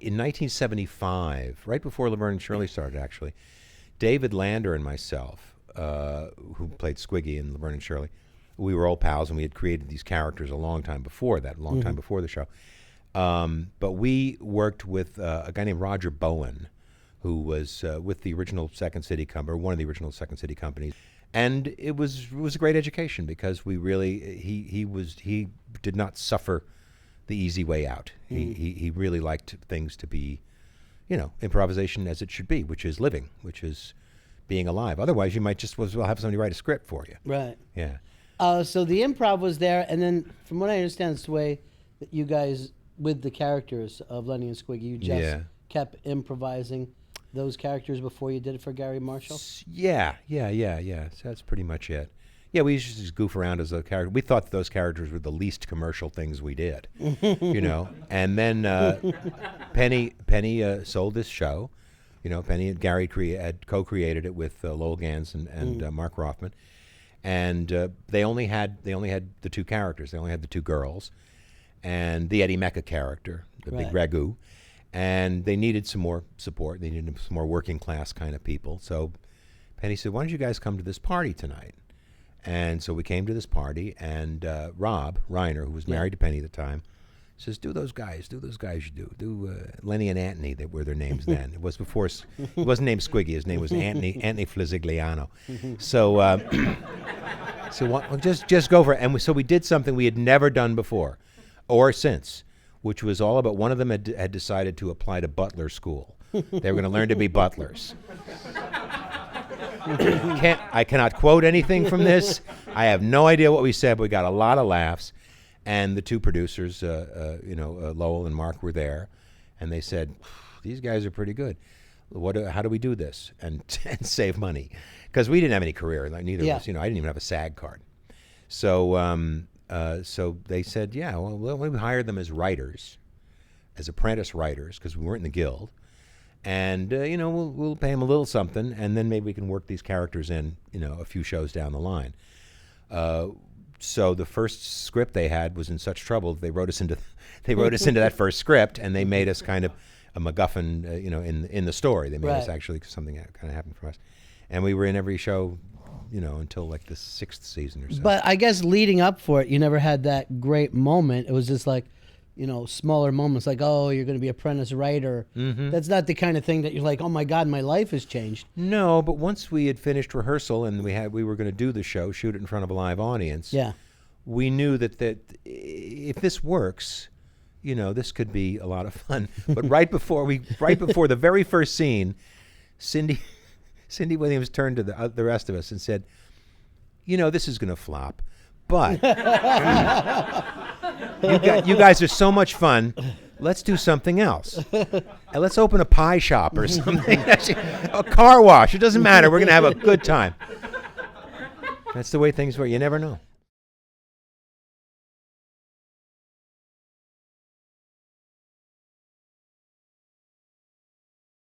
in 1975, right before Lavern and Shirley started, actually, David Lander and myself, who played Squiggy in Lavern and Shirley, we were old pals, and we had created these characters a long time before that, time before the show. But we worked with a guy named Roger Bowen, who was with the original Second City Company, or one of the original Second City companies. And it was a great education, because we really, he did not suffer the easy way out. He really liked things to be, improvisation as it should be, which is living, which is being alive. Otherwise, you might just as well have somebody write a script for you. Right. Yeah. So the improv was there, and then from what I understand, it's the way that you guys, with the characters of Lenny and Squiggy, you just kept improvising those characters before you did it for Gary Marshall? Yeah. So that's pretty much it. Yeah, we used to just goof around as a character. We thought those characters were the least commercial things we did, And then Penny sold this show. Penny and Gary had co-created it with Lowell Gans and Mark Rothman, and they only had the two characters. They only had the two girls, and the Eddie Mecca character, the big ragu. And they needed some more support. They needed some more working class kind of people. So Penny said, "Why don't you guys come to this party tonight?" And so we came to this party, and Rob Reiner, who was married to Penny at the time, says, do those guys you do Lenny and Anthony, that were their names then. It was before, he wasn't named Squiggy, his name was Anthony Flizzigliano. So just go for it. And so we did something we had never done before, or since, which was all about, one of them had decided to apply to butler school. They were going to learn to be butlers. I cannot quote anything from this. I have no idea what we said, but we got a lot of laughs. And the two producers, Lowell and Mark, were there, and they said, "These guys are pretty good. How do we do this and save money?" Because we didn't have any career, like neither of us. I didn't even have a SAG card. So they said, "Yeah, well, we hired them as writers, as apprentice writers, because we weren't in the guild." And, we'll pay them a little something, and then maybe we can work these characters in, a few shows down the line. So the first script they had was in such trouble, they wrote us into that first script, and they made us kind of a MacGuffin, in the story. They made us actually, something that kind of happened for us. And we were in every show, until like the 6th season or so. But I guess leading up for it, you never had that great moment. It was just like, smaller moments like, oh, you're going to be apprentice writer. Mm-hmm. That's not the kind of thing that you're like, oh my God, my life has changed. No, but once we had finished rehearsal and we were going to do the show, shoot it in front of a live audience. Yeah. We knew that if this works, this could be a lot of fun. But right before the very first scene, Cindy Williams turned to the rest of us and said, this is going to flop, but you guys are so much fun. Let's do something else. And let's open a pie shop or something. A car wash. It doesn't matter. We're going to have a good time. That's the way things work. You never know.